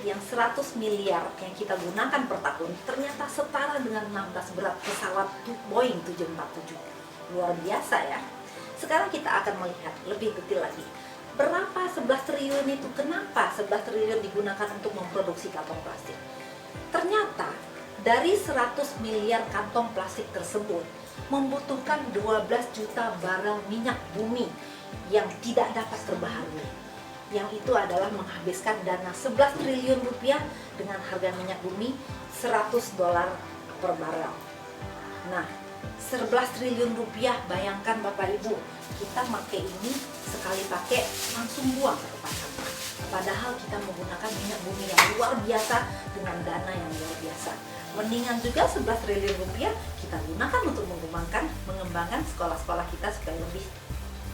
yang 100 miliar yang kita gunakan per tahun ternyata setara dengan 16 berat pesawat Boeing 747. Luar biasa ya. Sekarang kita akan melihat lebih detail lagi. Berapa 11 triliun itu? Kenapa 11 triliun digunakan untuk memproduksi kantong plastik? Ternyata dari 100 miliar kantong plastik tersebut membutuhkan 12 juta barel minyak bumi yang tidak dapat terbaharui. Yang itu adalah menghabiskan dana 11 triliun rupiah dengan harga minyak bumi $100 per barel. Nah, 11 triliun rupiah, bayangkan Bapak Ibu, kita pakai ini sekali pakai langsung buang ke tempat sampah. Padahal kita menggunakan minyak bumi yang luar biasa dengan dana yang luar biasa. Mendingan juga 11 triliun rupiah kita gunakan untuk mengembangkan sekolah-sekolah kita supaya lebih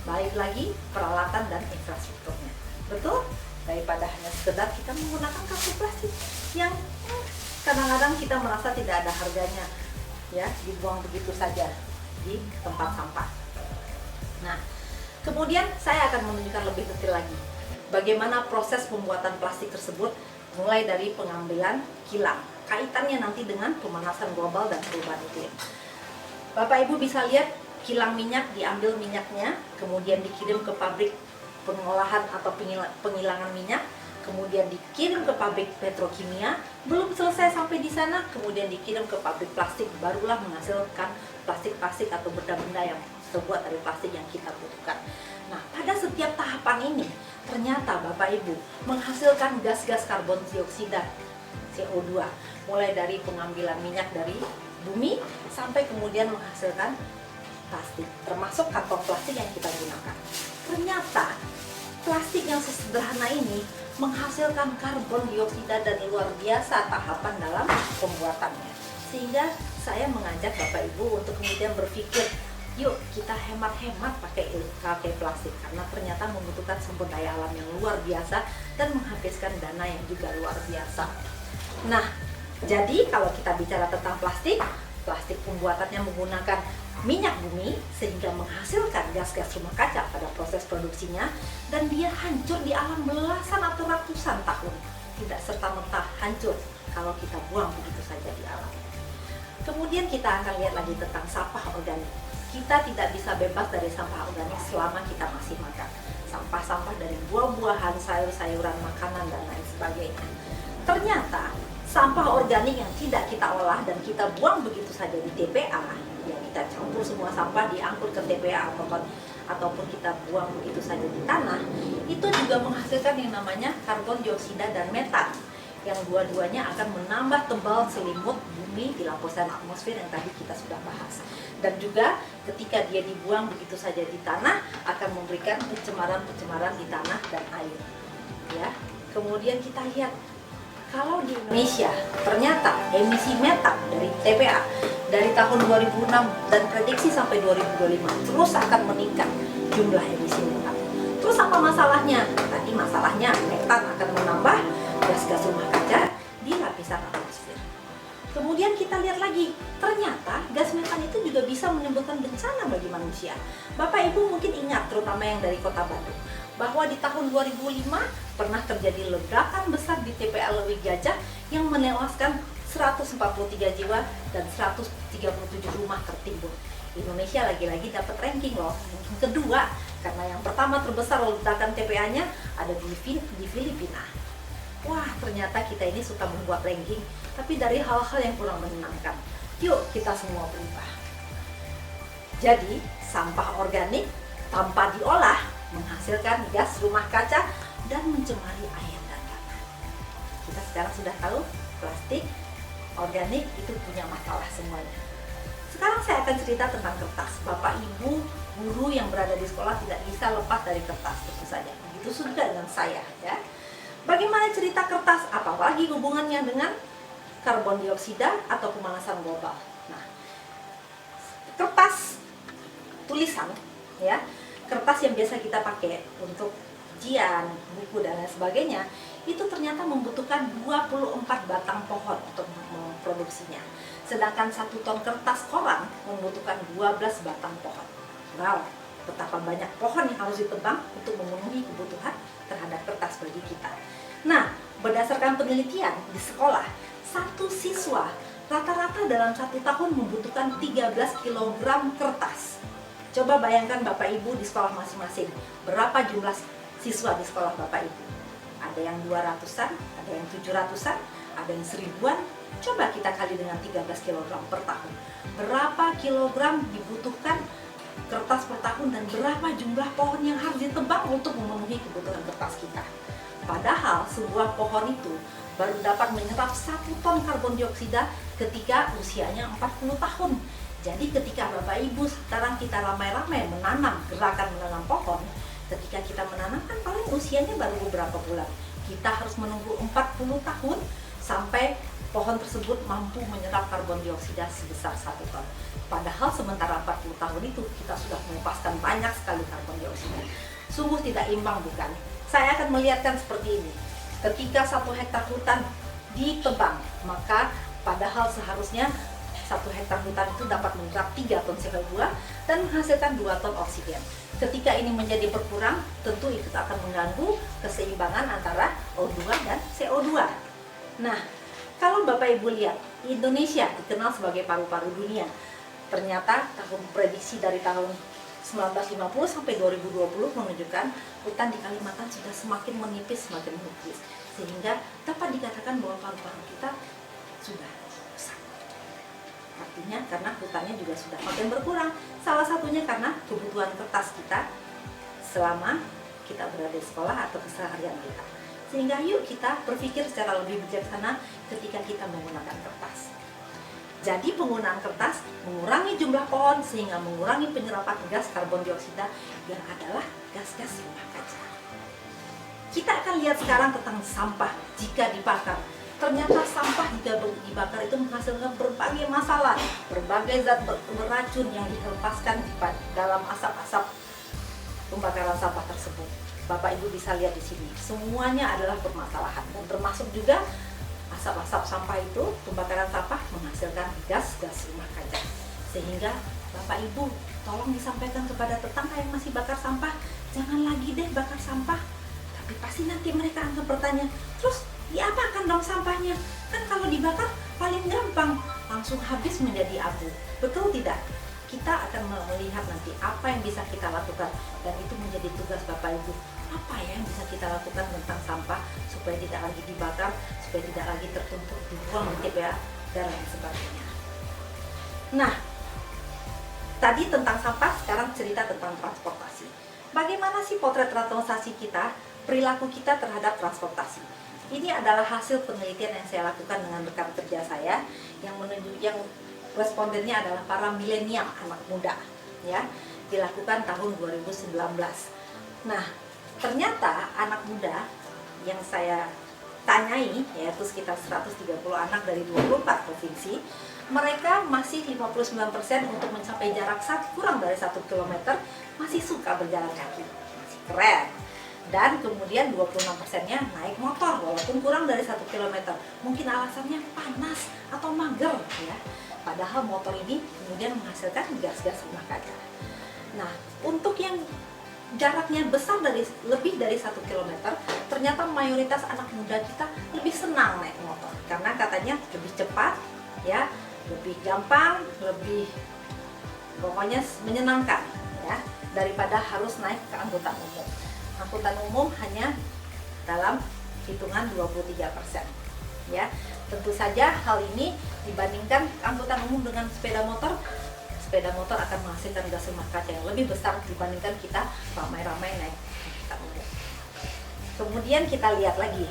baik lagi peralatan dan infrastrukturnya. Betul? Daripada hanya sekedar kita menggunakan kantong plastik yang kadang-kadang kita merasa tidak ada harganya, ya, dibuang begitu saja di tempat sampah. Nah, kemudian saya akan menunjukkan lebih detail lagi bagaimana proses pembuatan plastik tersebut, mulai dari pengambilan kilang, kaitannya nanti dengan pemanasan global dan perubahan iklim. Bapak Ibu bisa lihat kilang minyak, diambil minyaknya, kemudian dikirim ke pabrik pengolahan atau penghilangan minyak, kemudian dikirim ke pabrik petrokimia, belum selesai sampai di sana, kemudian dikirim ke pabrik plastik, barulah menghasilkan plastik-plastik atau benda-benda yang terbuat dari plastik yang kita butuhkan. Nah, pada setiap tahapan ini, ternyata Bapak Ibu menghasilkan gas-gas karbon dioksida, CO2, mulai dari pengambilan minyak dari bumi sampai kemudian menghasilkan plastik, termasuk kantong plastik yang kita gunakan. Ternyata plastik yang sesederhana ini menghasilkan karbon dioksida dan luar biasa tahapan dalam pembuatannya. Sehingga saya mengajak Bapak Ibu untuk kemudian berpikir, yuk kita hemat-hemat pakai plastik, karena ternyata membutuhkan sumber daya alam yang luar biasa dan menghabiskan dana yang juga luar biasa. Nah, jadi kalau kita bicara tentang plastik pembuatannya menggunakan minyak bumi sehingga menghasilkan gas-gas rumah kaca pada proses produksinya, dan dia hancur di alam belasan atau ratusan tahun, tidak serta-merta hancur kalau kita buang begitu saja di alam. Kemudian kita akan lihat lagi tentang sampah organik. Kita tidak bisa bebas dari sampah organik selama kita masih makan. Sampah-sampah dari buah-buahan, sayur-sayuran, makanan, dan lain sebagainya. Ternyata sampah organik yang tidak kita olah dan kita buang begitu saja di TPA, ya kita campur semua sampah, diangkut ke TPA ataupun kita buang begitu saja di tanah, itu juga menghasilkan yang namanya karbon dioksida dan metan, yang dua-duanya akan menambah tebal selimut bumi di lapisan atmosfer yang tadi kita sudah bahas. Dan juga ketika dia dibuang begitu saja di tanah akan memberikan pencemaran-pencemaran di tanah dan air. Ya. Kemudian kita lihat kalau di Indonesia ternyata emisi metan dari TPA dari tahun 2006 dan prediksi sampai 2025 terus akan meningkat jumlah emisi metan. Terus apa masalahnya? Tadi masalahnya metan akan menambah gas-gas rumah kaca di lapisan atmosfer. Kemudian kita lihat lagi, ternyata gas metan itu juga bisa menimbulkan bencana bagi manusia. Bapak Ibu mungkin ingat, terutama yang dari Kota Bandung, bahwa di tahun 2005 pernah terjadi ledakan besar di TPA Leuwi Gajah yang menewaskan 143 jiwa dan 137 rumah tertimbun. Indonesia lagi-lagi dapat ranking loh, ranking kedua, karena yang pertama terbesar ledakan TPA-nya ada di Filipina. Wah, ternyata kita ini suka membuat ranking, tapi dari hal-hal yang kurang menyenangkan. Yuk kita semua berubah. Jadi, sampah organik tanpa diolah menghasilkan gas rumah kaca dan mencemari air dan tanah. Kita sekarang sudah tahu plastik organik itu punya masalah semuanya. Sekarang saya akan cerita tentang kertas. Bapak Ibu guru yang berada di sekolah tidak bisa lepas dari kertas, tentu saja. Begitu juga dengan saya, ya. Bagaimana cerita kertas? Apalagi hubungannya dengan karbon dioksida atau pemanasan global. Nah, kertas tulisan, ya, kertas yang biasa kita pakai untuk ujian, buku dan lain sebagainya, itu ternyata membutuhkan 24 batang pohon untuk memproduksinya. Sedangkan 1 ton kertas koran membutuhkan 12 batang pohon. Wow, betapa banyak pohon yang harus ditebang untuk memenuhi kebutuhan terhadap kertas bagi kita. Nah, berdasarkan penelitian di sekolah, satu siswa rata-rata dalam 1 tahun membutuhkan 13 kilogram kertas. Coba bayangkan Bapak Ibu di sekolah masing-masing, berapa jumlah siswa di sekolah Bapak Ibu? Ada yang 200-an, ada yang 700-an, ada yang 1000-an. Coba kita kali dengan 13 kilogram per tahun. Berapa kilogram dibutuhkan kertas per tahun dan berapa jumlah pohon yang harus ditebang untuk memenuhi kebutuhan kertas kita. Padahal sebuah pohon itu baru dapat menyerap 1 ton karbon dioksida ketika usianya 40 tahun. Jadi ketika Bapak Ibu sekarang kita ramai-ramai menanam, gerakan menanam pohon, ketika kita menanam kan paling usianya baru beberapa bulan. Kita harus menunggu 40 tahun sampai pohon tersebut mampu menyerap karbon dioksida sebesar 1 ton. Padahal sementara 40 tahun itu kita sudah melepaskan banyak sekali karbon dioksida. Sungguh tidak imbang, bukan? Saya akan melihatkan seperti ini. Ketika 1 hektar hutan ditebang, maka padahal seharusnya 1 hektar hutan itu dapat menyerap 3 ton CO2 dan menghasilkan 2 ton oksigen. Ketika ini menjadi berkurang, tentu itu akan mengganggu keseimbangan antara O2 dan CO2. Nah, kalau Bapak Ibu lihat, Indonesia dikenal sebagai paru-paru dunia. Ternyata tahun prediksi dari tahun 1950 sampai 2020 menunjukkan hutan di Kalimantan sudah semakin menipis, sehingga dapat dikatakan bahwa paru-paru kita sudah rusak. Artinya karena hutannya juga sudah makin berkurang. Salah satunya karena kebutuhan kertas kita selama kita berada di sekolah atau keseharian kita. Sehingga yuk kita berpikir secara lebih bijaksana ketika kita menggunakan kertas. Jadi penggunaan kertas mengurangi jumlah pohon sehingga mengurangi penyerapan gas karbon dioksida yang adalah gas-gas rumah kaca. Kita akan lihat sekarang tentang sampah jika dibakar. Ternyata sampah jika dibakar itu menghasilkan berbagai masalah, berbagai zat beracun yang dilepaskan dalam asap-asap pembakaran sampah tersebut. Bapak Ibu bisa lihat di sini, semuanya adalah permasalahan dan termasuk juga asap-asap sampah itu, pembakaran sampah menghasilkan gas-gas rumah kaca. Sehingga Bapak Ibu tolong disampaikan kepada tetangga yang masih bakar sampah, jangan lagi deh bakar sampah. Tapi pasti nanti mereka akan bertanya, terus diapakan dong sampahnya? Kan kalau dibakar paling gampang, langsung habis menjadi abu. Betul tidak? Kita akan melihat nanti apa yang bisa kita lakukan dan itu menjadi tugas Bapak Ibu. Apa ya yang bisa kita lakukan tentang sampah supaya tidak lagi dibakar, supaya tidak lagi tertumpuk dibuang di TPA dan lain sebagainya. Nah, tadi tentang sampah, sekarang cerita tentang transportasi. Bagaimana sih potret transportasi kita, perilaku kita terhadap transportasi? Ini adalah hasil penelitian yang saya lakukan dengan rekan kerja saya yang respondennya adalah para milenial, anak muda, ya, dilakukan tahun 2019. Nah, ternyata anak muda yang saya tanyai, yaitu sekitar 130 anak dari 24 provinsi, mereka masih 59% untuk mencapai jarak kurang dari 1 km masih suka berjalan kaki, masih keren. Dan kemudian 26%-nya naik motor walaupun kurang dari 1 km. Mungkin alasannya panas atau mager, ya. Padahal motor ini kemudian menghasilkan gas-gas rumah kaca. Nah, untuk yang jaraknya besar lebih dari 1 km, ternyata mayoritas anak muda kita lebih senang naik motor karena katanya lebih cepat, ya, lebih gampang, lebih pokoknya menyenangkan, ya, daripada harus naik ke angkutan umum. Angkutan umum hanya dalam hitungan 23%, ya. Tentu saja hal ini dibandingkan angkutan umum dengan sepeda motor akan menghasilkan gas rumah kaca yang lebih besar dibandingkan kita ramai-ramai naik angkutan umum. Kemudian kita lihat lagi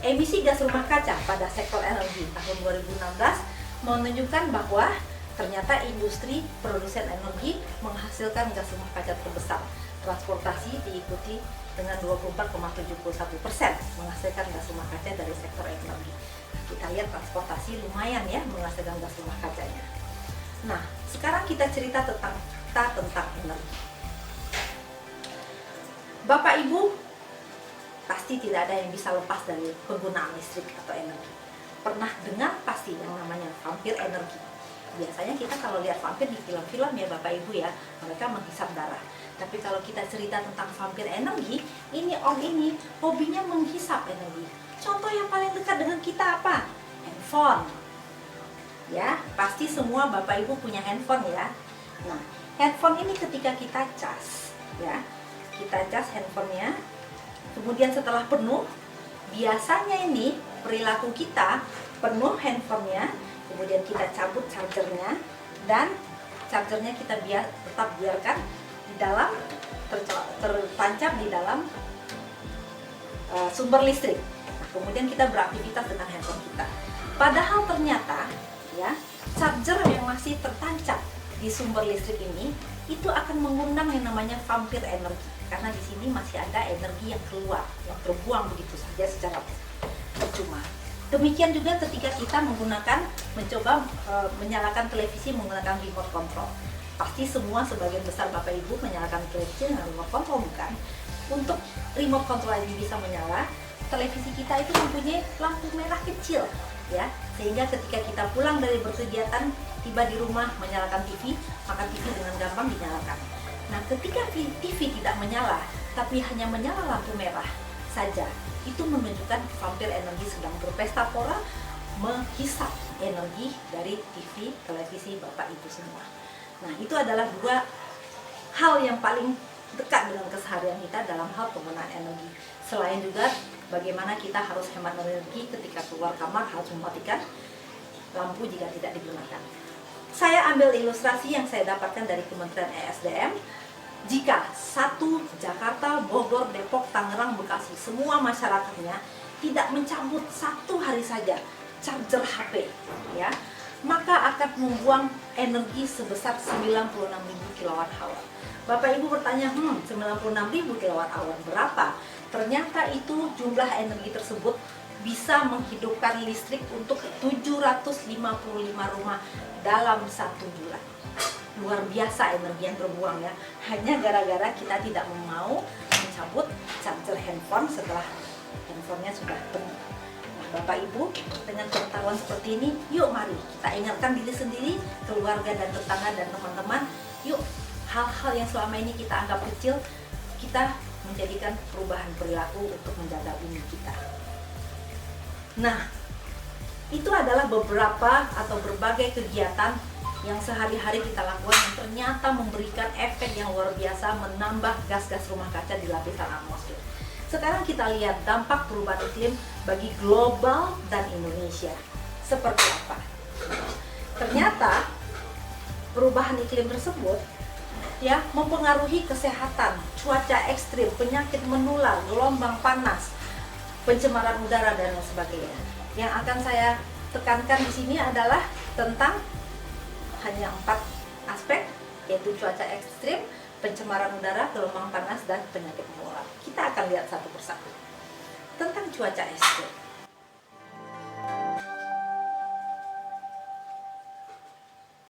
emisi gas rumah kaca pada sektor energi tahun 2016 menunjukkan bahwa ternyata industri produsen energi menghasilkan gas rumah kaca terbesar. Transportasi diikuti dengan 24,71% menghasilkan gas rumah kaca dari sektor energi. Kita lihat transportasi lumayan ya menghasilkan gas rumah kacanya. Nah, sekarang kita cerita tentang energi. Bapak Ibu pasti tidak ada yang bisa lepas dari penggunaan listrik atau energi. Pernah dengar pasti yang namanya vampir energi. Biasanya kita kalau lihat vampir di film-film ya Bapak Ibu ya, mereka menghisap darah. Tapi kalau kita cerita tentang vampir energi, ini om ini hobinya menghisap energi. Contoh yang paling dekat dengan kita apa? Handphone. Ya, pasti semua Bapak Ibu punya handphone ya. Nah, handphone ini ketika kita cas, ya, kita cas handphonenya, kemudian setelah penuh, biasanya ini perilaku kita penuh handphonenya, kemudian kita cabut chargernya, dan chargernya kita tetap biarkan di dalam, tertancap di dalam sumber listrik. Nah, kemudian kita beraktivitas dengan handphone kita. Padahal ternyata ya, charger yang masih tertancap di sumber listrik ini itu akan mengundang yang namanya vampir energi, karena di sini masih ada energi yang keluar, yang terbuang begitu saja secara percuma. Demikian juga ketika kita mencoba menyalakan televisi menggunakan remote control. Pasti semua sebagian besar Bapak Ibu menyalakan televisi dengan remote control, bukan? Untuk remote control ini bisa menyala, televisi kita itu mempunyai lampu merah kecil, ya, sehingga ketika kita pulang dari berkegiatan, tiba di rumah menyalakan TV, maka TV dengan gampang dinyalakan. Nah, ketika TV tidak menyala, tapi hanya menyala lampu merah saja, itu menunjukkan vampir energi sedang berpesta pora menghisap energi dari TV, televisi Bapak Ibu semua. Nah, itu adalah dua hal yang paling dekat dengan keseharian kita dalam hal penggunaan energi. Selain juga bagaimana kita harus hemat energi ketika keluar kamar, harus mematikan lampu jika tidak digunakan. Saya ambil ilustrasi yang saya dapatkan dari Kementerian ESDM. Jika satu Jakarta, Bogor, Depok, Tangerang, Bekasi, semua masyarakatnya tidak mencabut satu hari saja charger HP, ya, maka akan membuang energi sebesar 96.000 kWh. Bapak Ibu bertanya, 96.000 kWh berapa? Ternyata itu jumlah energi tersebut bisa menghidupkan listrik untuk 755 rumah dalam 1 bulan. Luar biasa energi yang terbuang ya, hanya gara-gara kita tidak mau mencabut charger handphone setelah handphonenya sudah penuh. Nah, Bapak Ibu, dengan pengetahuan seperti ini, yuk mari kita ingatkan diri sendiri, keluarga dan tetangga dan teman-teman, yuk hal-hal yang selama ini kita anggap kecil, kita menjadikan perubahan perilaku untuk menjaga bumi kita. Nah, itu adalah beberapa atau berbagai kegiatan yang sehari-hari kita lakukan yang ternyata memberikan efek yang luar biasa, menambah gas-gas rumah kaca di lapisan atmosfer. Sekarang kita lihat dampak perubahan iklim bagi global dan Indonesia seperti apa. Ternyata perubahan iklim tersebut ya mempengaruhi kesehatan, cuaca ekstrim, penyakit menular, gelombang panas, pencemaran udara dan lain sebagainya. Yang akan saya tekankan di sini adalah tentang hanya 4 aspek, yaitu cuaca ekstrim, pencemaran udara, gelombang panas, dan penyakit menular. Kita akan lihat satu persatu. Tentang cuaca ekstrim.